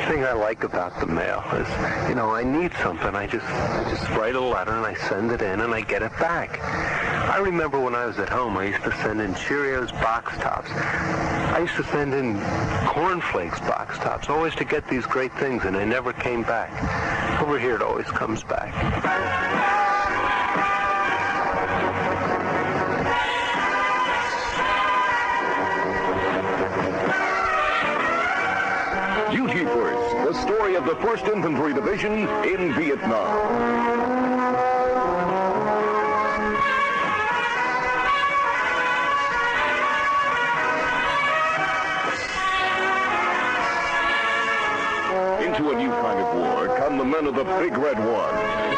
thing I like about the mail is, you know, I need something. I just write a letter and I send it in and I get it back. I remember when I was at home, I used to send in Cheerios box tops. I used to send in cornflakes box tops, always to get these great things, and they never came back. Over here, it always comes back. Duty First, the story of the 1st Infantry Division in Vietnam. Into a new kind of war come the men of the Big Red One.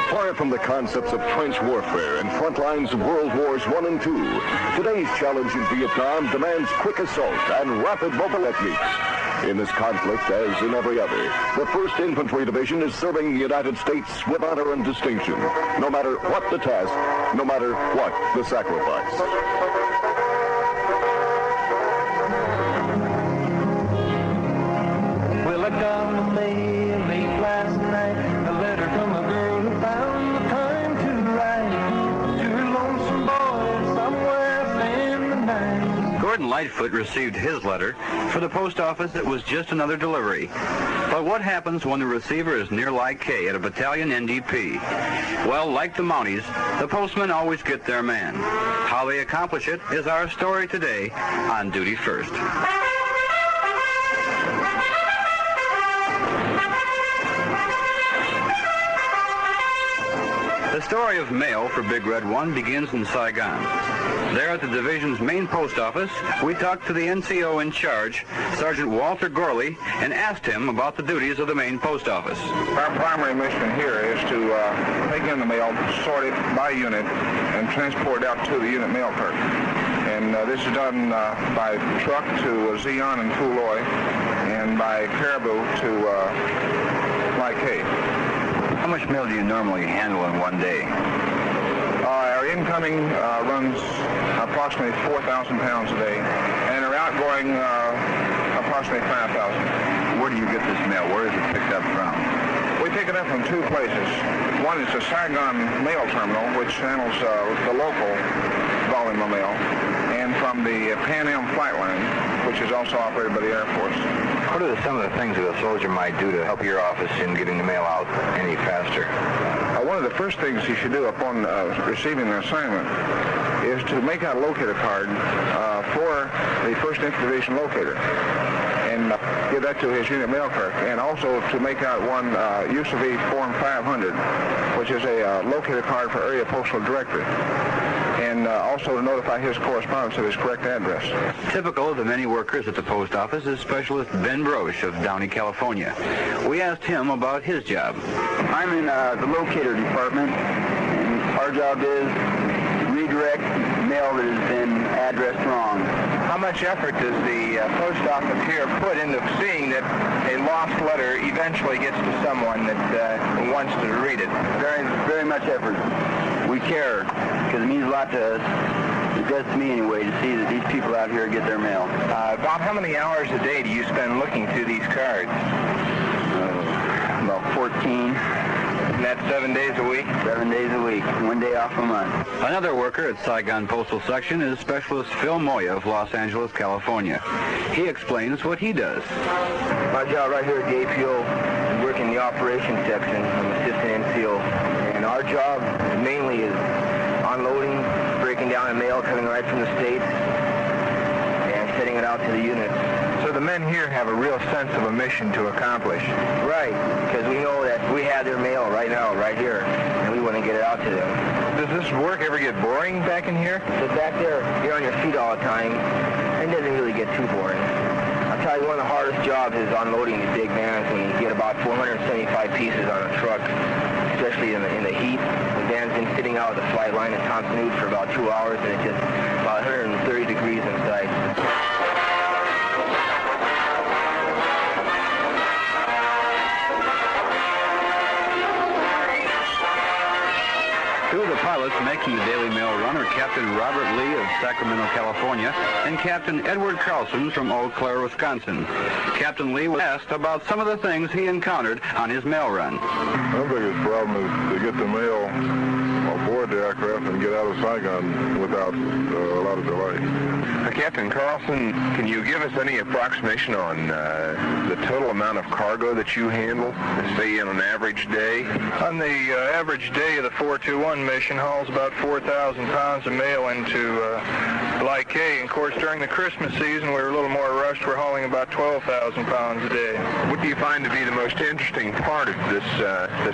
Far from the concepts of trench warfare and front lines of World Wars I and II, today's challenge in Vietnam demands quick assault and rapid mobile techniques. In this conflict, as in every other, the 1st Infantry Division is serving the United States with honor and distinction, no matter what the task, no matter what the sacrifice. Well, I got a mail late last night, a letter from a girl who found the time to write to her lonesome boy somewhere in the night. Gordon Lightfoot received his letter. For the post office, it was just another delivery. But what happens when the receiver is near lolcow at a battalion NDP? Well, like the Mounties, the postmen always get their man. How they accomplish it is our story today on Duty First. The story of mail for Big Red One begins in Saigon. There at the division's main post office, we talked to the NCO in charge, Sergeant Walter Gorley, and asked him about the duties of the main post office. Our primary mission here is to take in the mail, sort it by unit, and transport it out to the unit mail clerk. And this is done by truck to Zion and Phu Loy, and by caribou to lolcow. How much mail do you normally handle in one day? Our incoming runs approximately 4,000 pounds a day, and our outgoing approximately 5,000. Where do you get this mail? Where is it picked up from? We pick it up from two places. One is the Saigon Mail Terminal, which handles the local volume of mail, and from the Pan Am Flight Line, which is also operated by the Air Force. What are some of the things that a soldier might do to help your office in getting the mail out any faster? One of the first things you should do upon receiving an assignment is to make out a locator card for the 1st Infantry Division locator and give that to his unit mail clerk, and also to make out one UCV Form 500, which is a locator card for area postal directory, and also to notify his correspondence of his correct address. Typical of the many workers at the post office is Specialist Ben Broche of Downey, California. We asked him about his job. I'm in the locator department, and our job is to redirect mail that has been addressed wrong. How much effort does the post office here put into seeing that a lost letter eventually gets to someone that wants to read it? Very, very much effort. We care, because it means a lot to us. It does to me anyway, to see that these people out here get their mail. About how many hours a day do you spend looking through these cards? About 14. And that's 7 days a week? 7 days a week, 1 day off a month. Another worker at Saigon Postal Section is Specialist Phil Moya of Los Angeles, California. He explains what he does. My job right here at the APO is working the operations section. I'm assistant NCO. And our job mainly is unloading, breaking down the mail coming right from the States, and sending it out to the units. So the men here have a real sense of a mission to accomplish. Right, because we know that we have their mail right now, right here, and we want to get it out to them. Does this work ever get boring back in here? So back there, you're on your feet all the time. It doesn't really get too boring. I'll tell you, one of the hardest jobs is unloading these big vans when you get about 475 pieces on a truck, especially in the heat. The van's been sitting out at the flight line in Thompson Oud for about 2 hours, and it's just about 130 degrees inside. Two of the pilots making the Daily Mail run are Captain Robert Lee of Sacramento, California, and Captain Edward Carlson from Eau Claire, Wisconsin. Captain Lee was asked about some of the things he encountered on his mail run. My biggest problem is to get the mail aboard the aircraft and get out of Saigon without a lot of delay. Captain Carlson, can you give us any approximation on the total amount of cargo that you handle, say on an average day? On the average day of the 421 mission hauls about 4,000 pounds of mail into Like K. And of course, during the Christmas season, we're a little more rushed. We're hauling about 12,000 pounds a day. What do you find to be the most interesting part of this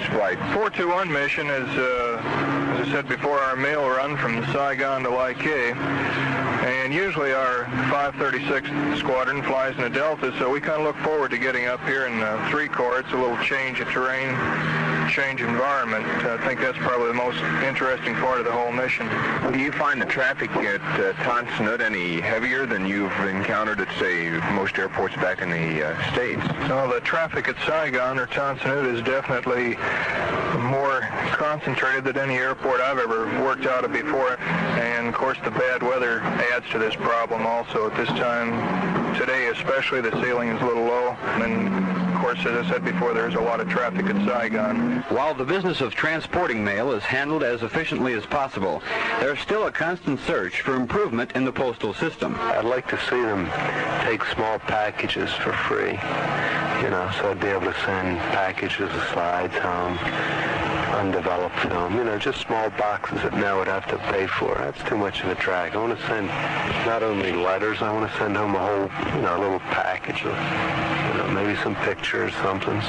flight? 421 mission is, as I said before, our mail run from Saigon to Like K. And usually our 536 Squadron flies in a Delta, so we kind of look forward to getting up here in 3 Corps. It's a little change of terrain, change of environment. I think that's probably the most interesting part of the whole mission. Do you find the traffic at Tonsanut any heavier than you've encountered at, say, most airports back in the States? No, the traffic at Saigon or Tonsanut is definitely more concentrated than any airport I've ever worked out of before. And, of course, the bad weather adds to this problem also. At this time, today especially, the ceiling is a little low. And, of course, as I said before, there's a lot of traffic at Saigon. While the business of transporting mail is handled as efficiently as possible, there's still a constant search for improvement in the postal system. I'd like to see them take small packages for free, you know, so I'd be able to send packages of slides home, undeveloped film, you know, just small boxes that now would have to pay for. That's too much of a drag. I want to send not only letters, I want to send home a whole, you know, little package of, you know, maybe some pictures, something.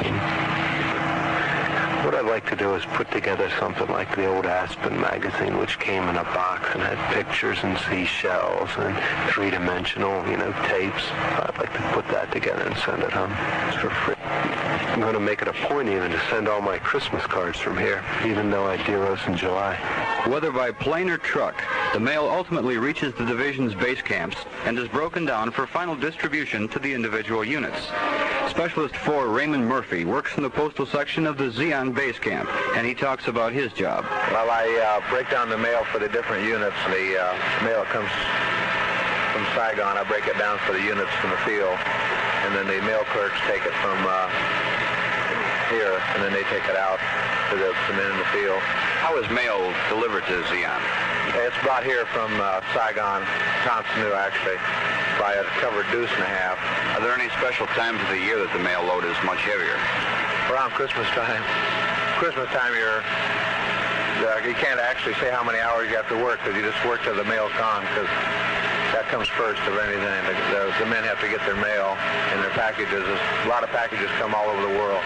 What I'd like to do is put together something like the old Aspen magazine, which came in a box and had pictures and seashells and three-dimensional, you know, tapes. I'd like to put that together and send it home for free. I'm going to make it a point even to send all my Christmas cards from here, even though I do those in July. Whether by plane or truck, the mail ultimately reaches the division's base camps and is broken down for final distribution to the individual units. Specialist 4 Raymond Murphy works in the postal section of the Zion base camp, and he talks about his job. Well, I break down the mail for the different units. The mail that comes from Saigon, I break it down for the units from the field, and then the mail clerks take it from here, and then they take it out to the men in the field. How is mail delivered to Zion? It's brought here from Saigon, Tonsanut actually, by a covered deuce and a half. Are there any special times of the year that the mail load is much heavier? Around Christmas time. Christmas time you can't actually say how many hours you have to work, because you just work till the mail's gone, because that comes first of anything. The men have to get their mail and their packages. A lot of packages come all over the world.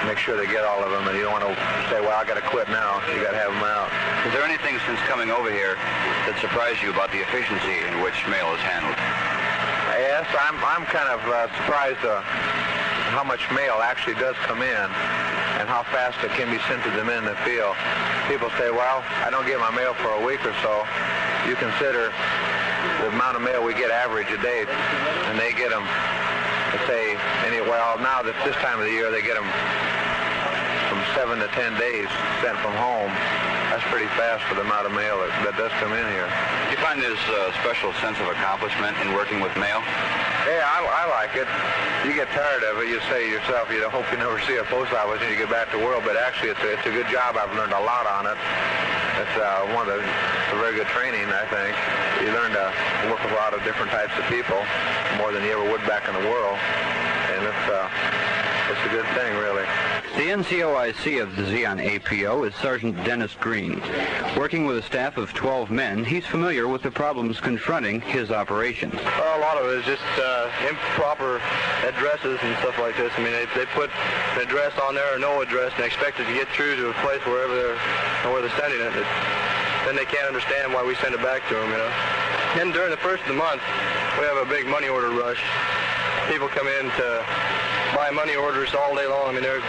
Make sure they get all of them, and you don't want to say, well, I got to quit now. You got to have them out. Is there anything since coming over here that surprised you about the efficiency in which mail is handled? Yes, I'm kind of surprised how much mail actually does come in and how fast it can be sent to the men in the field. People say, well, I don't get my mail for a week or so. You consider the amount of mail we get average a day, and they get them, let's say, now that this time of the year, they get them from 7 to 10 days sent from home. That's pretty fast for the amount of mail that does come in here. Do you find there's a special sense of accomplishment in working with mail? Yeah, I like it. You get tired of it, you say to yourself, you hope you never see a post office when you get back to work, but actually it's a good job. I've learned a lot on it. It's a very good training, I think. You learn to work with a lot of different types of people, more than you ever would back in the world, and it's a good thing, really. The NCOIC of the Zion APO is Sergeant Dennis Green. Working with a staff of 12 men, he's familiar with the problems confronting his operation. Well, a lot of it is just improper addresses and stuff like this. I mean, they put an address on there or no address and expect it to get through to a place where they're sending it. Then they can't understand why we send it back to them, you know. And during the first of the month, we have a big money order rush. People come in to buy money orders all day long. I mean, there's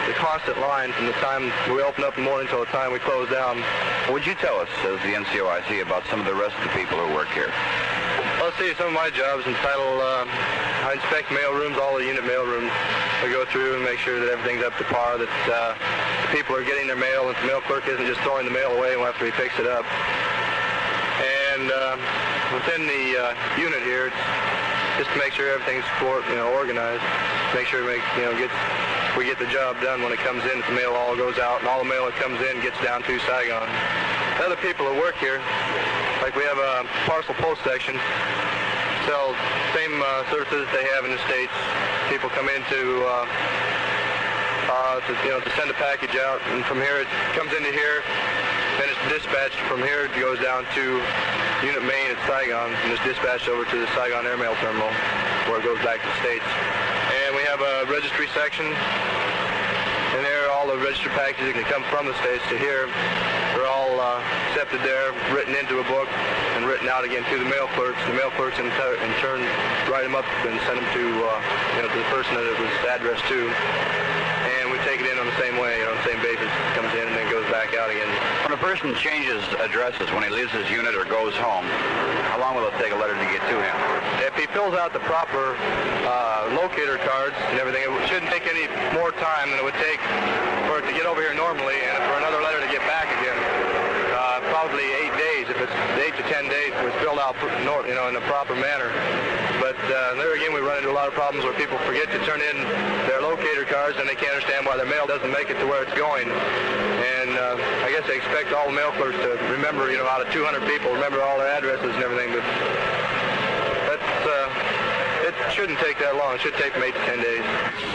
a constant line from the time we open up in the morning until the time we close down. Would you tell us, as the NCOIC, about some of the rest of the people who work here? Well, let's see, some of my jobs entitled, I inspect mail rooms, all the unit mail rooms. I go through and make sure that everything's up to par, that the people are getting their mail, and the mail clerk isn't just throwing the mail away after he picks it up. And within the unit here, it's just to make sure everything's organized, make sure we get the job done when it comes in. The mail all goes out, and all the mail that comes in gets down to Saigon. The other people that work here, like we have a parcel post section, sell same services they have in the States. People come in to send a package out, and from here it comes into here, then it's dispatched from here. It goes down to Unit Main at Saigon, and it's dispatched over to the Saigon Airmail Terminal, where it goes back to the States. And we have a registry section, and there all the registered packages that come from the States to here, they're all accepted there, written into a book, and written out again to the mail clerks. The mail clerks in turn write them up and send them to to the person that it was addressed to. And we take it in on the same way, the same basis. It comes in and then goes back out again. When a person changes addresses when he leaves his unit or goes home, how long will it take a letter to get to him? If he fills out the proper locator cards and everything, it shouldn't take any more time than it would take for it to get over here normally, and for another letter to get back again. Probably 8 days. If it's 8 to 10 days, if it's filled out in a proper manner. But there again, we run into a lot of problems where people forget to turn in their locator cards, and they can't understand why their mail doesn't make it to where it's going. And I guess they expect all the mail clerks to remember, out of 200 people, remember all their addresses and everything. But it shouldn't take that long. It should take from 8 to 10 days.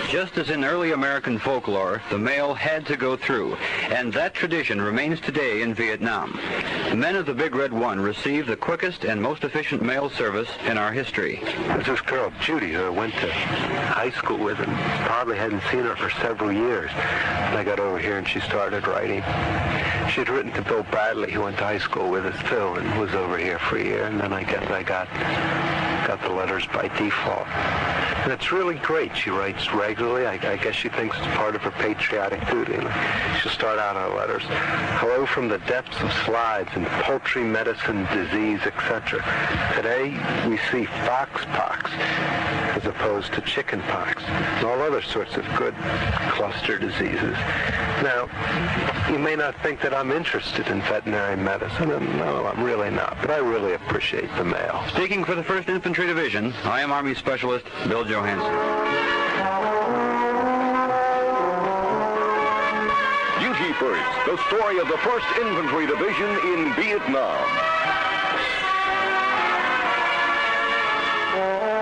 Just as in early American folklore, the mail had to go through, and that tradition remains today in Vietnam. The men of the Big Red One received the quickest and most efficient mail service in our history. There's this girl, Judy, who I went to high school with and probably hadn't seen her for several years. And I got over here and she started writing. She had written to Bill Bradley, who went to high school with us too, and was over here for a year. And then I guess I got the letters by default. And it's really great. She writes regularly. I guess she thinks it's part of her patriotic duty. She'll start out her letters. Hello from the depths of slides and poultry medicine, disease, etc. Today we see foxpox as opposed to chickenpox and all other sorts of good cluster diseases. Now, you may not think that I'm interested in veterinary medicine, and no, I'm really not, but I really appreciate the mail. Speaking for the 1st Infantry Division, I am Army Specialist Bill Johansson. Duty First, the story of the 1st Infantry Division in Vietnam.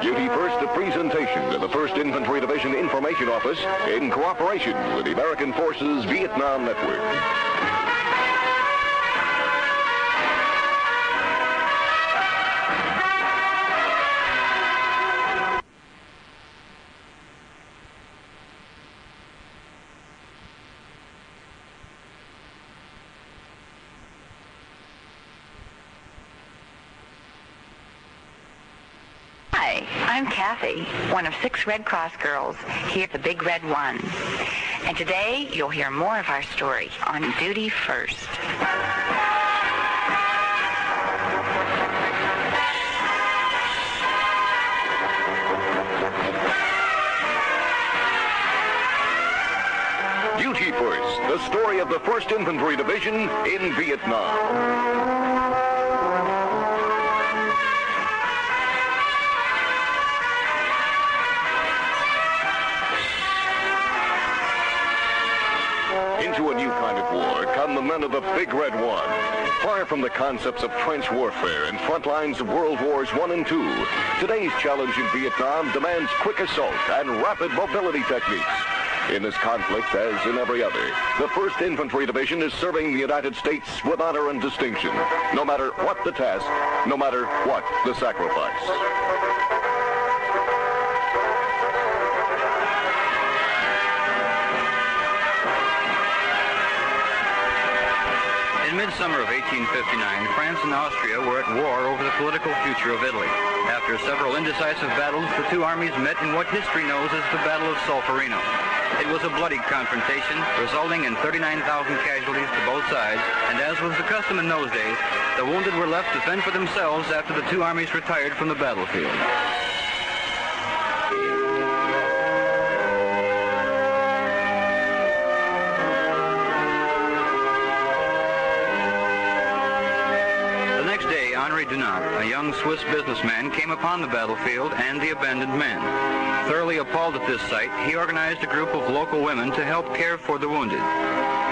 Duty First, the presentation of the 1st Infantry Division Information Office in cooperation with the American Forces Vietnam Network. Hi, I'm Kathy, one of 6 Red Cross girls here at the Big Red One. And today you'll hear more of our story on Duty First. Duty First, the story of the 1st Infantry Division in Vietnam. Into a new kind of war come the men of the Big Red One. Far from the concepts of trench warfare and front lines of World Wars I and II, today's challenge in Vietnam demands quick assault and rapid mobility techniques. In this conflict, as in every other, the 1st Infantry Division is serving the United States with honor and distinction, no matter what the task, no matter what the sacrifice. In midsummer of 1859, France and Austria were at war over the political future of Italy. After several indecisive battles, the 2 armies met in what history knows as the Battle of Solferino. It was a bloody confrontation, resulting in 39,000 casualties to both sides, and as was the custom in those days, the wounded were left to fend for themselves after the 2 armies retired from the battlefield. Pierre Dunant, a young Swiss businessman, came upon the battlefield and the abandoned men. Thoroughly appalled at this sight, he organized a group of local women to help care for the wounded.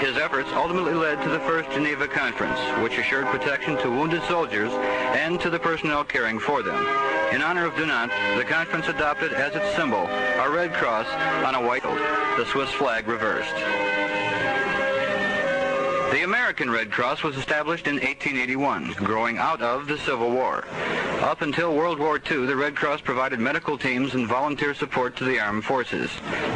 His efforts ultimately led to the First Geneva Conference, which assured protection to wounded soldiers and to the personnel caring for them. In honor of Dunant, the conference adopted as its symbol a red cross on a white field, the Swiss flag reversed. The American Red Cross was established in 1881, growing out of the Civil War. Up until World War II, the Red Cross provided medical teams and volunteer support to the armed forces.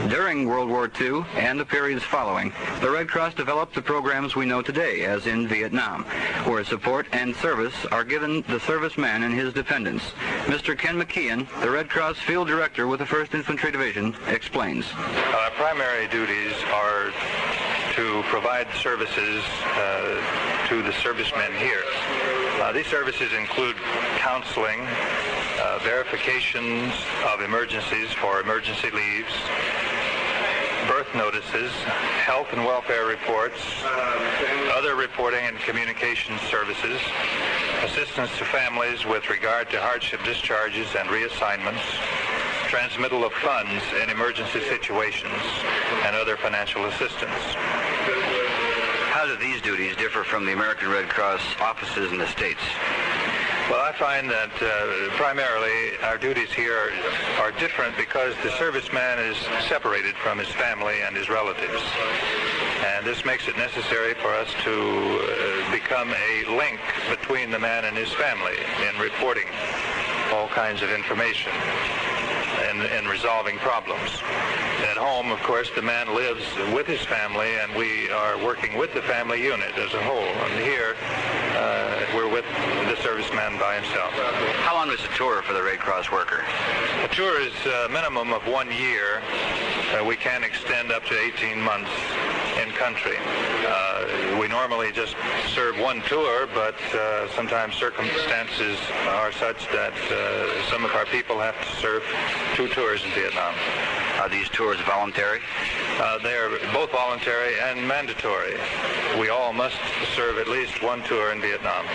During World War II and the periods following, the Red Cross developed the programs we know today, as in Vietnam, where support and service are given the serviceman and his dependents. Mr. Ken McKeon, the Red Cross Field Director with the 1st Infantry Division, explains. Our primary duties are to provide services to the servicemen here. These services include counseling, verifications of emergencies for emergency leaves, birth notices, health and welfare reports, other reporting and communication services, assistance to families with regard to hardship discharges and reassignments, transmittal of funds in emergency situations, and other financial assistance. How do these duties differ from the American Red Cross offices in the States? Well, I find that primarily our duties here are different because the serviceman is separated from his family and his relatives. And this makes it necessary for us to become a link between the man and his family in reporting all kinds of information and resolving problems. At home, of course, the man lives with his family, and we are working with the family unit as a whole. And here, we're with the serviceman by himself. How long is a tour for the Red Cross worker? A tour is a minimum of 1 year. We can extend up to 18 months in country. We normally just serve one tour, but sometimes circumstances are such that some of our people have to serve 2 tours in Vietnam. Are these tours voluntary? They are both voluntary and mandatory. We all must serve at least 1 tour in Vietnam.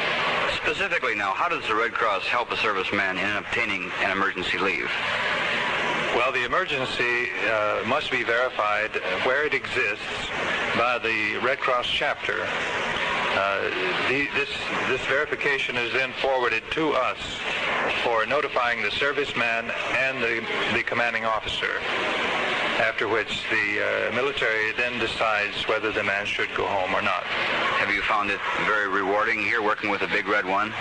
Specifically now, how does the Red Cross help a serviceman in obtaining an emergency leave? Well, the emergency must be verified where it exists by the Red Cross chapter. This verification is then forwarded to us for notifying the serviceman and the commanding officer, after which the military then decides whether the man should go home or not. Have you found it very rewarding here working with a Big Red One?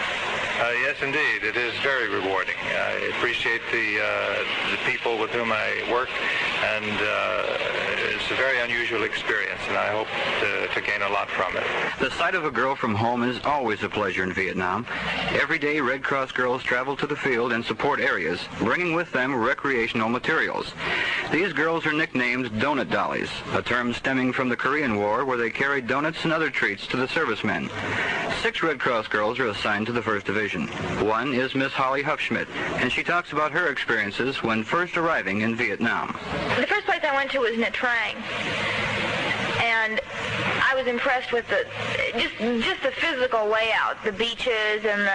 Yes, indeed. It is very rewarding. I appreciate the people with whom I work, and it's a very unusual experience, and I hope to gain a lot from it. The sight of a girl from home is always a pleasure in Vietnam. Every day, Red Cross girls travel to the field and support areas, bringing with them recreational materials. These girls are nicknamed donut dollies, a term stemming from the Korean War, where they carried donuts and other treats to the servicemen. 6 Red Cross girls are assigned to the 1st Division. One is Miss Holly Huffschmidt, and she talks about her experiences when first arriving in Vietnam. The first place I went to was Nha Trang, and I was impressed with just the physical layout, the beaches and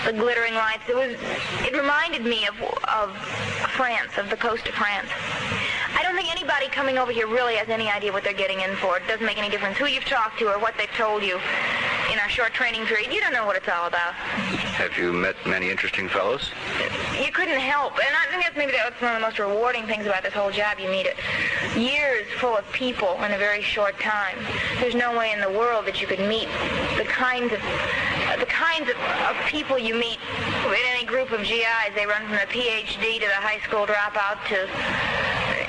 the glittering lights. It reminded me of France, of the coast of France. I don't think anybody coming over here really has any idea what they're getting in for. It doesn't make any difference who you've talked to or what they've told you in our short training period. You don't know what it's all about. Have you met many interesting fellows? You couldn't help. And I think that's one of the most rewarding things about this whole job. You meet years full of people in a very short time. There's no way in the world that you could meet the kinds of people you meet in any group of GIs. They run from the PhD to the high school dropout to...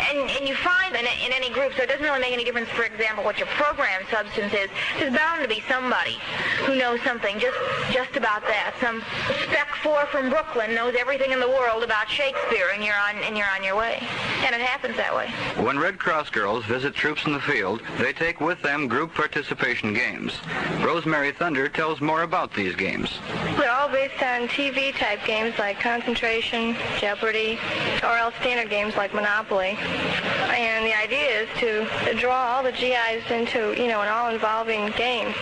And you find in any group, so it doesn't really make any difference, for example, what your program substance is. There's bound to be somebody who knows something just about that. Some Spec 4 from Brooklyn knows everything in the world about Shakespeare, and you're on your way. And it happens that way. When Red Cross girls visit troops in the field, they take with them group participation games. Rosemary Thunder tells more about these games. They're all based on TV-type games like Concentration, Jeopardy, or else standard games like Monopoly. And the idea is to draw all the GIs into, an all-involving game.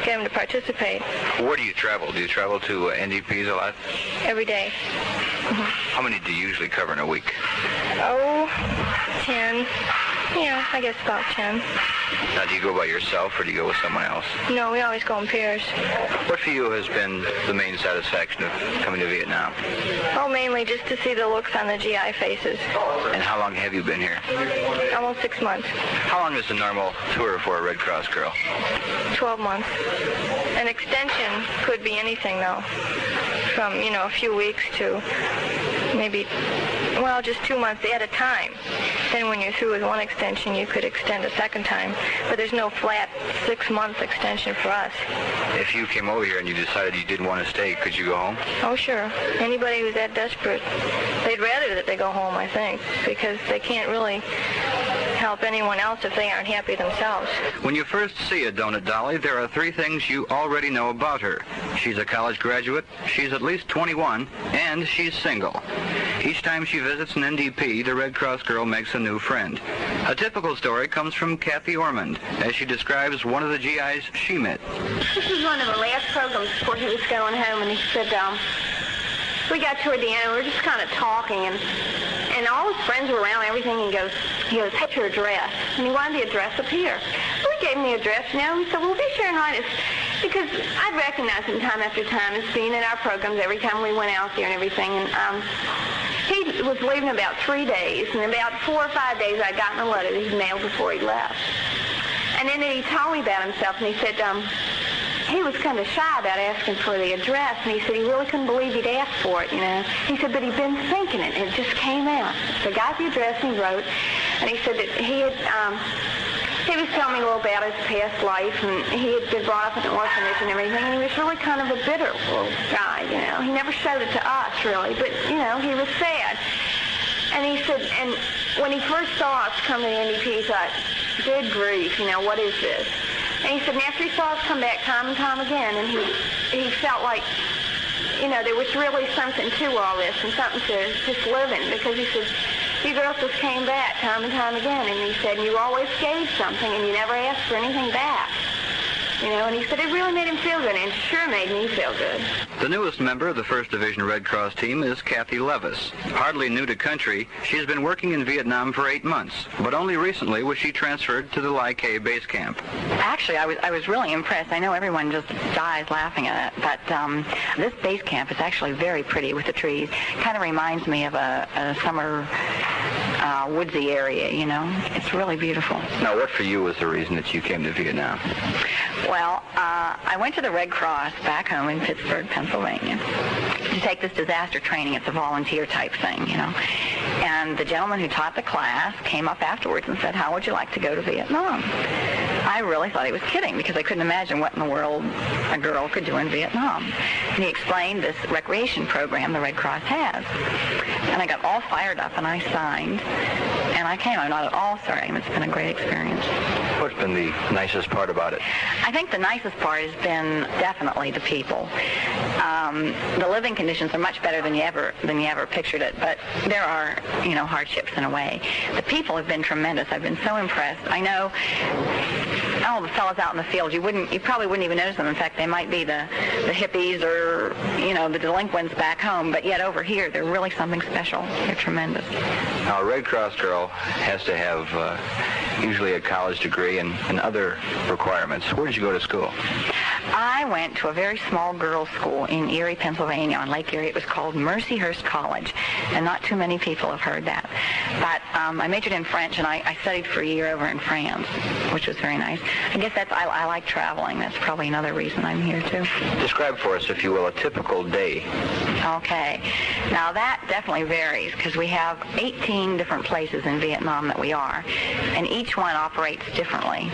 get them to participate. Where do you travel? Do you travel to NDPs a lot? Every day. How many do you usually cover in a week? Oh, 10. Yeah, I guess about 10. Now, do you go by yourself or do you go with someone else? No, we always go in pairs. What for you has been the main satisfaction of coming to Vietnam? Oh, mainly just to see the looks on the GI faces. And how long have you been here? Almost 6 months. How long is the normal tour for a Red Cross girl? 12 months. An extension could be anything, though. From, a few weeks to maybe, just 2 months at a time. Then when you're through with one extension, you could extend a second time. But there's no flat 6-month extension for us. If you came over here and you decided you didn't want to stay, could you go home? Oh, sure. Anybody who's that desperate, they'd rather that they go home, I think, because they can't really help anyone else if they aren't happy themselves. When you first see a Donut Dolly, there are 3 things you already know about her. She's a college graduate, she's at least 21, and she's single. Each time she visits an NDP, the Red Cross girl makes a new friend. A typical story comes from Kathy Ormond, as she describes one of the GIs she met. This was one of the last programs before he was going home, and he said, we got toward the end, and we were just kind of talking, and all his friends were around and everything, and he goes, "What's your address?" And he wanted the address up here. So we gave him the address, He said, "Well, be sure and write us," because I'd recognized him time after time as being in our programs every time we went out there and everything, and he was leaving about 3 days, and about 4 or 5 days I'd gotten a letter that he'd mailed before he left. And then he told me about himself, and he said, he was kind of shy about asking for the address, and he said he really couldn't believe he'd asked for it, He said, but he'd been thinking it, and it just came out. So I got the address, and he wrote, and he said that he was telling me a little about his past life, and he had been brought up in an orphanage and everything, and he was really kind of a bitter little guy, He never showed it to us, really, but, he was sad. And he said, and when he first saw us come to the NDP, he thought, good grief, what is this? And he said, and after he saw us come back time and time again, and he felt like, there was really something to all this and something to just live in, because he said, you girls just came back time and time again, and he said, you always gave something, and you never asked for anything back. And he said it really made him feel good, and it sure made me feel good. The newest member of the 1st Division Red Cross team is Kathy Levis. Hardly new to country, she's been working in Vietnam for 8 months, but only recently was she transferred to the lolcow base camp. Actually, I was really impressed. I know everyone just dies laughing at it, but this base camp is actually very pretty with the trees. Kind of reminds me of a summer woodsy area, It's really beautiful. Now, what for you was the reason that you came to Vietnam? Well, I went to the Red Cross back home in Pittsburgh, Pennsylvania, to take this disaster training. It's a volunteer type thing, And the gentleman who taught the class came up afterwards and said, how would you like to go to Vietnam? I really thought he was kidding, because I couldn't imagine what in the world a girl could do in Vietnam. And he explained this recreation program the Red Cross has. And I got all fired up, and I signed, and I came. I'm not at all sorry. It's been a great experience. What's been the nicest part about it? I think the nicest part has been definitely the people. The living conditions are much better than you ever pictured it, but there are, hardships in a way. The people have been tremendous. I've been so impressed. I know all the fellas out in the field, you probably wouldn't even notice them. In fact, they might be the hippies or, the delinquents back home, but yet over here, they're really something special. They're tremendous. Now, a Red Cross girl has to have usually a college degree and other requirements. Where did you go to school? I went to a very small girls' school in Erie, Pennsylvania, on Lake Erie. It was called Mercyhurst College, and not too many people have heard that. But I majored in French, and I studied for a year over in France, which was very nice. I guess I like traveling. That's probably another reason I'm here, too. Describe for us, if you will, a typical day. Okay. Now, that definitely varies, because we have 18 different places in Vietnam that we are, and each one operates differently.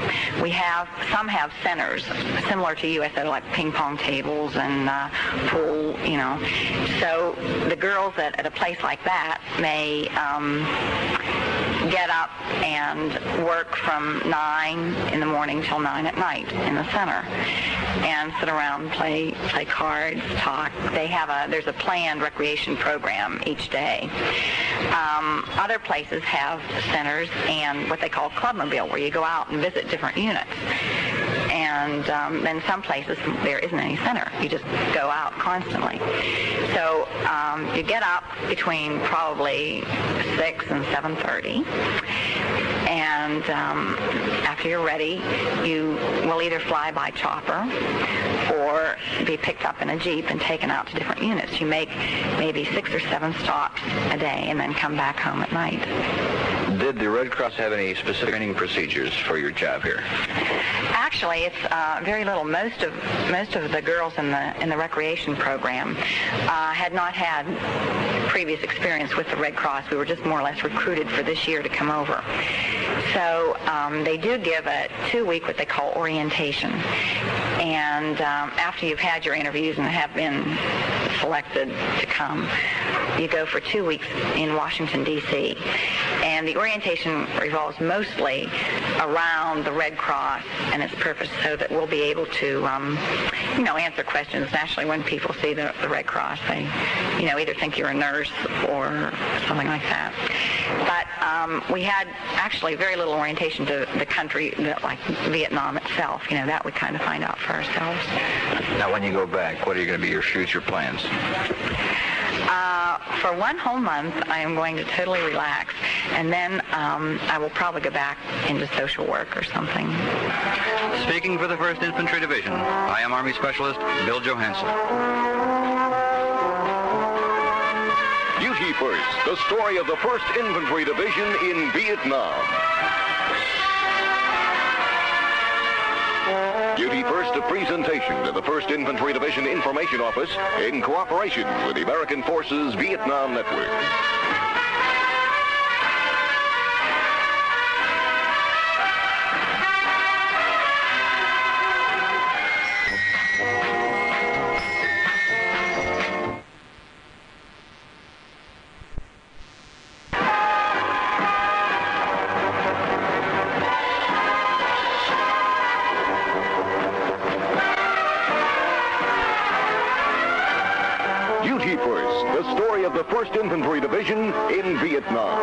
Some have centers, similar to U.S., that are like ping pong tables and pool, So the girls at a place like that may get up and work from 9 in the morning till 9 at night in the center, and sit around, play cards, talk. There's a planned recreation program each day. Other places have centers and what they call clubmobile, where you go out and visit different units. And And then some places there isn't any center. You just go out constantly. So you get up between probably 6 and 7:30. And after you're ready, you will either fly by chopper or be picked up in a Jeep and taken out to different units. You make maybe 6 or 7 stops a day and then come back home at night. Did the Red Cross have any specific training procedures for your job here? Actually, it's very little. Most of the girls in the recreation program had not had previous experience with the Red Cross. We were just more or less recruited for this year to come over. So they do give a 2-week what they call orientation. And after you've had your interviews and have been selected to come, you go for 2 weeks in Washington, D.C. And the orientation revolves mostly around the Red Cross and its purpose, so that we'll be able to, answer questions. Naturally, when people see the Red Cross, they, either think you're a nurse or something like that. But we had actually very little orientation to the country, like Vietnam itself. That we kind of find out for ourselves. Now, when you go back, what are going to be your future plans? For 1 whole month, I am going to totally relax, and then I will probably go back into social work or something. Speaking for the 1st Infantry Division, I am Army Specialist Bill Johansson. Duty First, the story of the 1st Infantry Division in Vietnam. Duty First, a presentation to the 1st Infantry Division Information Office in cooperation with the American Forces Vietnam Network. Duty First, the story of the 1st Infantry Division in Vietnam.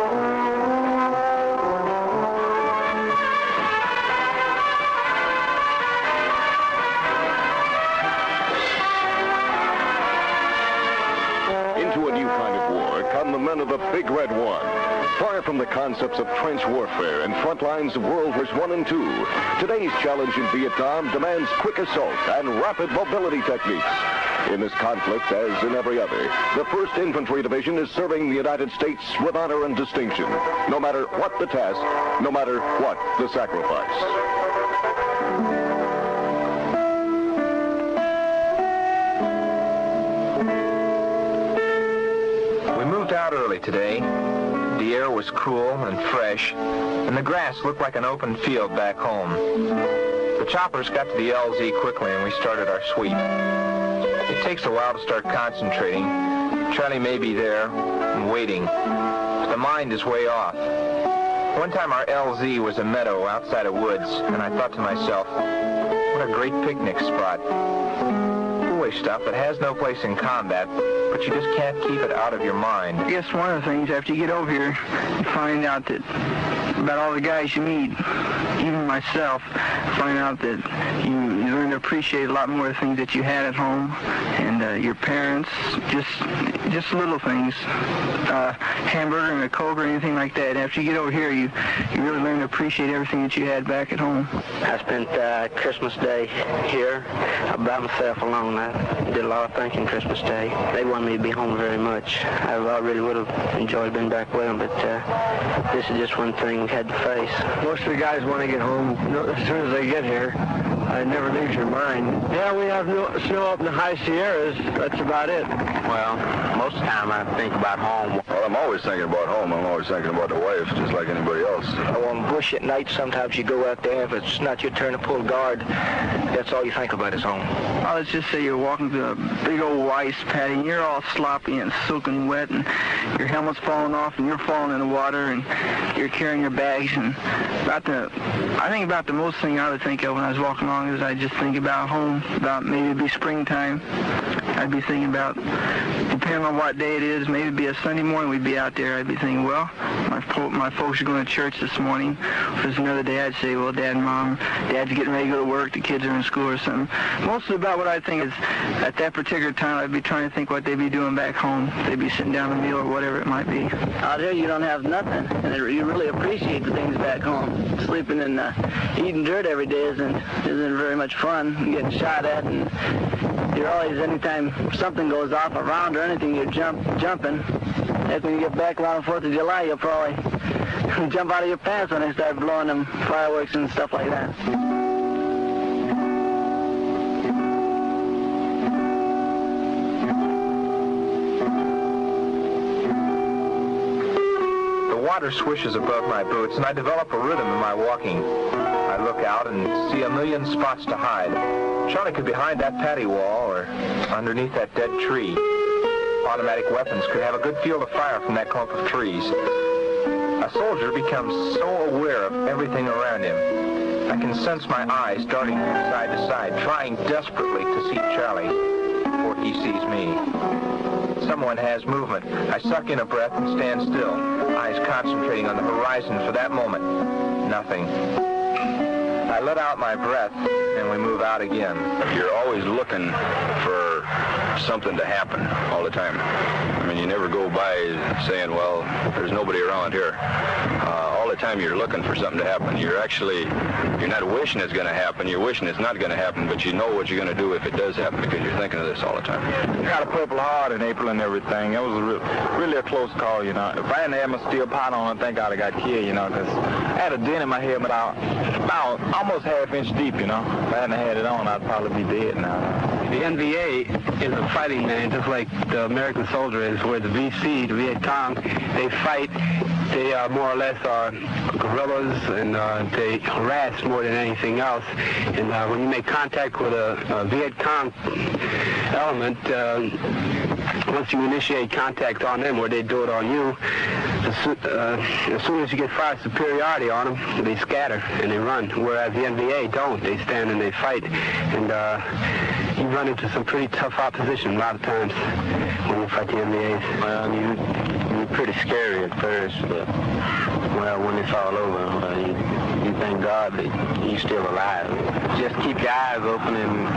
Into a new kind of war come the men of the Big Red One. Far from the concepts of trench warfare and front lines of World Wars I and II, today's challenge in Vietnam demands quick assault and rapid mobility techniques. In this conflict, as in every other, the 1st Infantry Division is serving the United States with honor and distinction, no matter what the task, no matter what the sacrifice. We moved out early today. The air was cool and fresh, and the grass looked like an open field back home. The choppers got to the LZ quickly, and we started our sweep. It takes a while to start concentrating. Charlie may be there and waiting, but the mind is way off. One time our LZ was a meadow outside of woods, and I thought to myself, what a great picnic spot. Foolish stuff that has no place in combat, but you just can't keep it out of your mind. I guess one of the things, after you get over here, you find out that about all the guys you meet, even myself, find out that you learn to appreciate a lot more of the things that you had at home, and your parents, just little things, hamburger and a Coke or anything like that. After you get over here, you really learn to appreciate everything that you had back at home. I spent Christmas Day here by myself alone. I did a lot of thinking Christmas Day. They wanted me to be home very much. I really would have enjoyed being back with them, but this is just one thing we had to face. Most of the guys want to get home as soon as they get here. It never leaves your mind. Yeah, we have snow up in the high Sierras. That's about it. Well, most of the time I think about home. Well, I'm always thinking about home. I'm always thinking about the wife, just like anybody else. On bush at night, sometimes you go out there. If it's not your turn to pull guard, that's all you think about is home. Well, let's just say you're walking through a big old ice paddy, and you're all sloppy and soaking wet, and your helmet's falling off, and you're falling in the water, and you're carrying your bags. And I think about the most thing I would think of when I was walking along is I just think about home, about maybe it'd be springtime. I'd be thinking about the depending on what day it is, maybe it'd be a Sunday morning we'd be out there. I'd be thinking, well, my folks are going to church this morning. If it's another day, I'd say, well, Dad and Mom, Dad's getting ready to go to work, the kids are in school or something. Mostly about what I think is, at that particular time, I'd be trying to think what they'd be doing back home. They'd be sitting down a meal or whatever it might be. Out here, you don't have nothing, and you really appreciate the things back home. Sleeping and eating dirt every day isn't very much fun. Getting shot at, and you're always, anytime something goes off around or anything, you're jumping. Heck, when you get back around the 4th of July, you'll probably jump out of your pants when they start blowing them fireworks and stuff like that. The water swishes above my boots, and I develop a rhythm in my walking. I look out and see a million spots to hide. Charlie could be behind that patio wall or underneath that dead tree. Automatic weapons could have a good field of fire from that clump of trees. A soldier becomes so aware of everything around him. I can sense my eyes darting from side to side, trying desperately to see Charlie before he sees me. Someone has movement. I suck in a breath and stand still, eyes concentrating on the horizon for that moment. Nothing. I let out my breath, and we move out again. You're always looking for something to happen all the time. I mean, you never go by saying, well, there's nobody around here. All the time you're looking for something to happen. You're not wishing it's going to happen. You're wishing it's not going to happen, but you know what you're going to do if it does happen because you're thinking of this all the time. I got a Purple Heart in April and everything. It was really a close call, you know. If I hadn't had my steel pot on, I think I'd have got killed, you know, because I had a dent in my head about almost half-inch deep, you know. If I hadn't had it on, I'd probably be dead now. The NVA is a fighting man, just like the American soldier is, where the VC, the Viet Cong, they fight. They more or less are guerrillas, and they harass more than anything else. And when you make contact with a Viet Cong element, once you initiate contact on them, where they do it on you, as soon as you get fire superiority on them, they scatter and they run. Whereas the NVA don't. They stand and they fight. And you run into some pretty tough opposition a lot of times when you fight the NVAs. Well, you're pretty scary at first, but when it's all over, you thank God that you're still alive. Just keep your eyes open and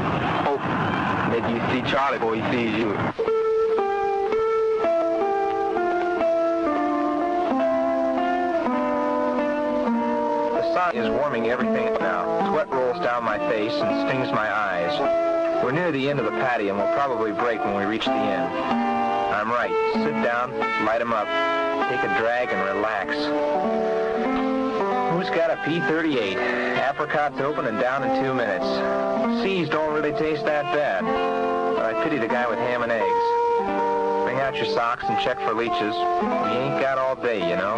hope that you see Charlie before he sees you. The sun is warming everything up now. Sweat rolls down my face and stings my eyes. We're near the end of the patio and we'll probably break when we reach the end. I'm right. Sit down, light 'em up, take a drag and relax. Who's got a P38? Apricot's open and down in 2 minutes. C's don't really taste that bad, but I pity the guy with ham and eggs. Bring out your socks and check for leeches. We ain't got all day, you know.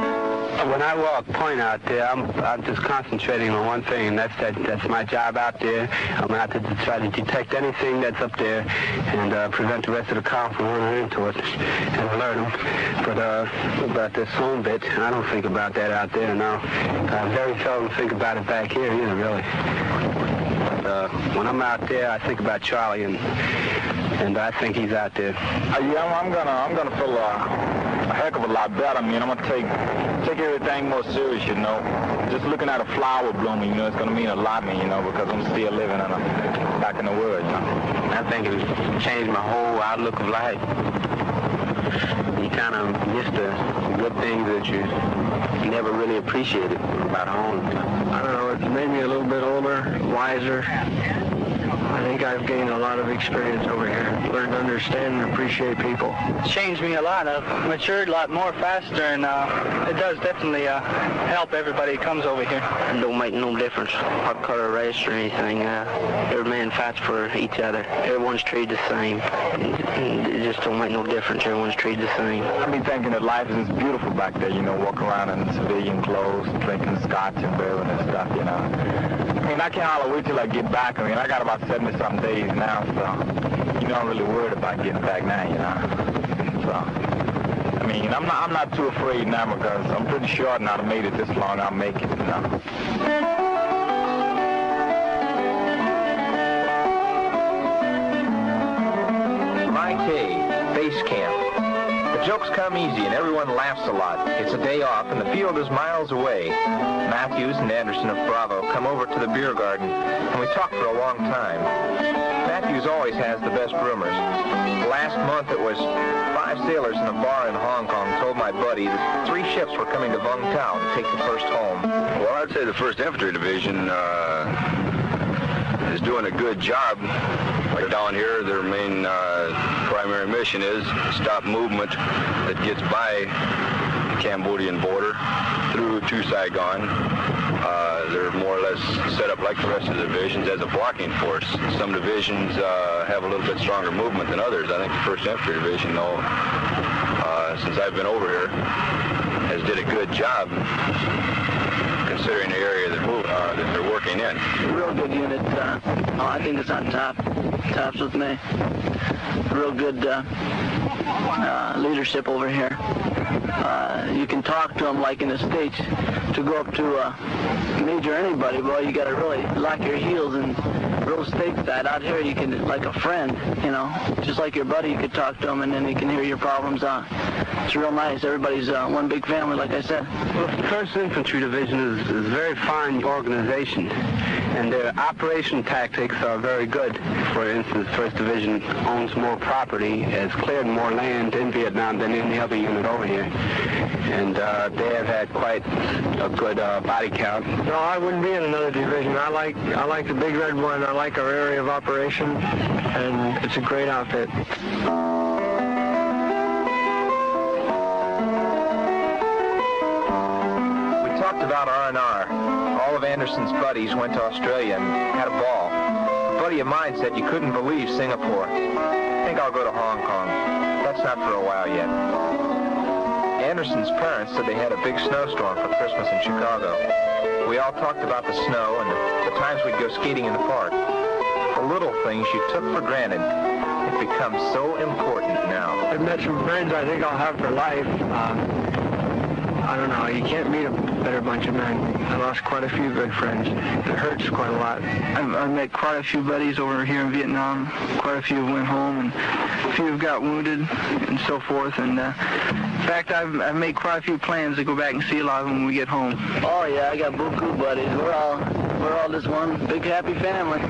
When I walk point out there, I'm just concentrating on one thing, and that's my job out there. I'm out to try to detect anything that's up there and prevent the rest of the car from running into it and alert them. But about this home bit, I don't think about that out there now. I very seldom think about it back here either, really. But when I'm out there, I think about Charlie, and I think he's out there. Yeah, I'm gonna feel a heck of a lot better. I mean, I'm gonna take everything more serious, you know. Just looking at a flower blooming, you know, it's gonna mean a lot to me, you know, because I'm still living back in the world, you know. I think it changed my whole outlook of life. You kind of miss the good things that you never really appreciated about home. I don't know, it made me a little bit older, wiser. I think I've gained a lot of experience over here. Learned to understand and appreciate people. It's changed me a lot. I've matured a lot more faster, and it does definitely help everybody who comes over here. It don't make no difference what color, race, or anything. Every man fights for each other. Everyone's treated the same. It just don't make no difference. Everyone's treated the same. I've been thinking that life is beautiful back there, you know, walking around in civilian clothes, drinking scotch and bourbon and stuff, you know. I mean, I can't hardly wait till I get back. I mean, I got about 70-something days now, so you know, I'm really worried about getting back now, you know. So, I mean, I'm not too afraid now because I'm pretty sure now I've made it this long, I'll make it, you know. My K, base camp. jokes come easy and everyone laughs a lot. It's a day off and the field is miles away. Matthews and Anderson of Bravo come over to the beer garden and we talk for a long time. Matthews always has the best rumors. Last month it was 5 sailors in a bar in Hong Kong told my buddy that 3 ships were coming to Vung Tau to take the first home. Well, I'd say the 1st Infantry Division is doing a good job. Like down here, their main primary mission is to stop movement that gets by the Cambodian border through to Saigon. They're more or less set up like the rest of the divisions as a blocking force. Some divisions have a little bit stronger movement than others. I think the 1st Infantry Division, though, since I've been over here, has did a good job considering the area that they're working in. Real good unit. I think it's on tops with me. Real good leadership over here. You can talk to them like in the States. To go up to a major anybody, boy, you got to really lock your heels and real stateside. Out here, you can, like a friend, you know, just like your buddy, you could talk to them and then he can hear your problems out. It's real nice. Everybody's one big family, like I said. Well, the 1st Infantry Division is a very fine organization, and their operation tactics are very good. For instance, 1st Division owns more property, has cleared more land in Vietnam than any other unit over here, and they have had quite a good body count. No, I wouldn't be in another division. I like the Big Red One. I like our area of operation, and it's a great outfit. About R&R. All of Anderson's buddies went to Australia and had a ball. A buddy of mine said you couldn't believe Singapore. I think I'll go to Hong Kong. That's not for a while yet. Anderson's parents said they had a big snowstorm for Christmas in Chicago. We all talked about the snow and the times we'd go skating in the park. The little things you took for granted have become so important now. I've met some friends I think I'll have for life. I don't know, you can't meet a better bunch of men. I lost quite a few good friends. It hurts quite a lot. I've met quite a few buddies over here in Vietnam. Quite a few went home, and a few have got wounded and so forth. And in fact, I've made quite a few plans to go back and see a lot of them when we get home. Oh yeah, I got beaucoup buddies. We're all just one big happy family.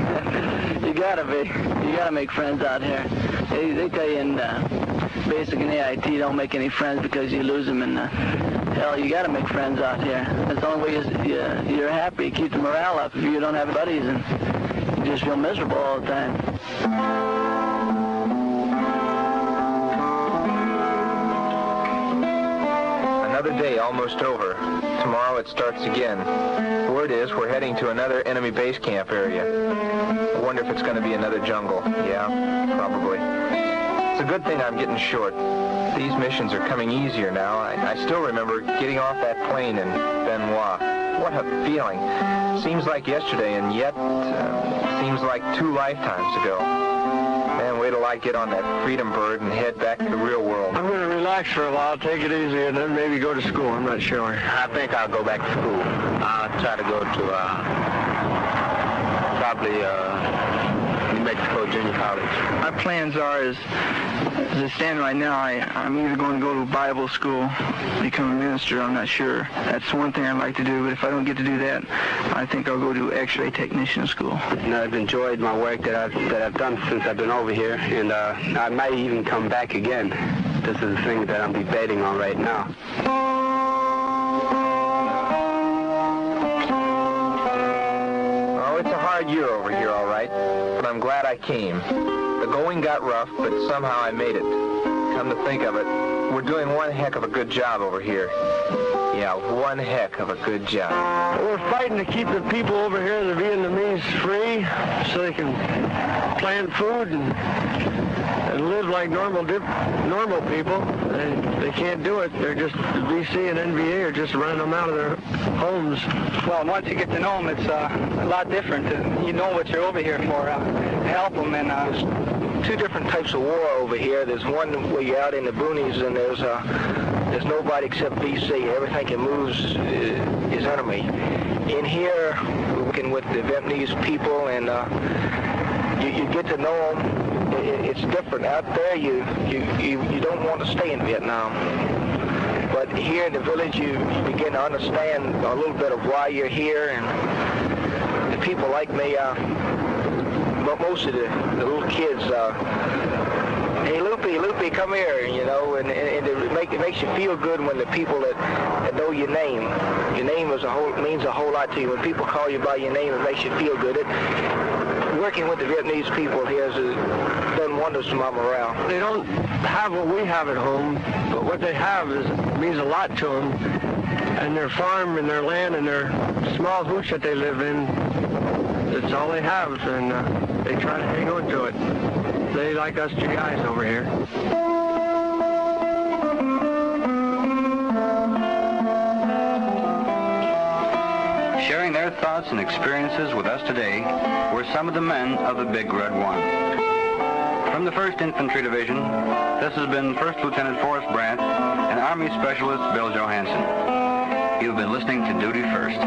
You gotta make friends out here. They tell you in basic and AIT, don't make any friends because you lose them. And hell, you got to make friends out here. That's the only way you're happy. Keep the morale up. If you don't have buddies, and you just feel miserable all the time. Another day almost over. Tomorrow it starts again. Word is we're heading to another enemy base camp area. I wonder if it's going to be another jungle. Yeah, probably. It's a good thing I'm getting short. These missions are coming easier now. I still remember getting off that plane in Benoit. What a feeling. Seems like yesterday, and yet seems like 2 lifetimes ago. Man, wait till I get on that Freedom Bird and head back to the real world. I'm going to relax for a while, take it easy, and then maybe go to school. I'm not sure. I think I'll go back to school. I'll try to go to probably New Mexico Junior College. My plans are, as I stand right now, I'm either going to go to Bible school, become a minister, I'm not sure. That's one thing I'd like to do, but if I don't get to do that, I think I'll go to X-ray technician school. And I've enjoyed my work that I've done since I've been over here, and I might even come back again. This is the thing that I'm debating on right now. Oh, it's a hard year over here, all right, but I'm glad I came. The going got rough, but somehow I made it. Come to think of it, we're doing one heck of a good job over here. Yeah, one heck of a good job. We're fighting to keep the people over here, the Vietnamese, free so they can plant food and live like normal people. They can't do it. They're just, the VC and NVA are just running them out of their homes. Well, once you get to know them, it's a lot different. You know what you're over here for, to help them. And there's 2 different types of war over here. There's one where you're out in the boonies and there's nobody except VC. Everything that moves is enemy. In here, we're working with the Vietnamese people, and you get to know them. it's different. Out there, you don't want to stay in Vietnam. But here in the village, you begin to understand a little bit of why you're here, and the people like me, but most of the little kids, hey, Loopy, come here, you know, and it makes you feel good when the people that know your name means a whole lot to you. When people call you by your name, it makes you feel good. Working with the Vietnamese people here has done wonders to my morale. They don't have what we have at home, but what they have means a lot to them. And their farm and their land and their small hooch that they live in, that's all they have, and they try to hang on to it. They like us GIs over here. Sharing their thoughts and experiences with us today were some of the men of the Big Red One. From the 1st Infantry Division, this has been First Lieutenant Forrest Brandt and Army Specialist Bill Johansson. You've been listening to Duty First.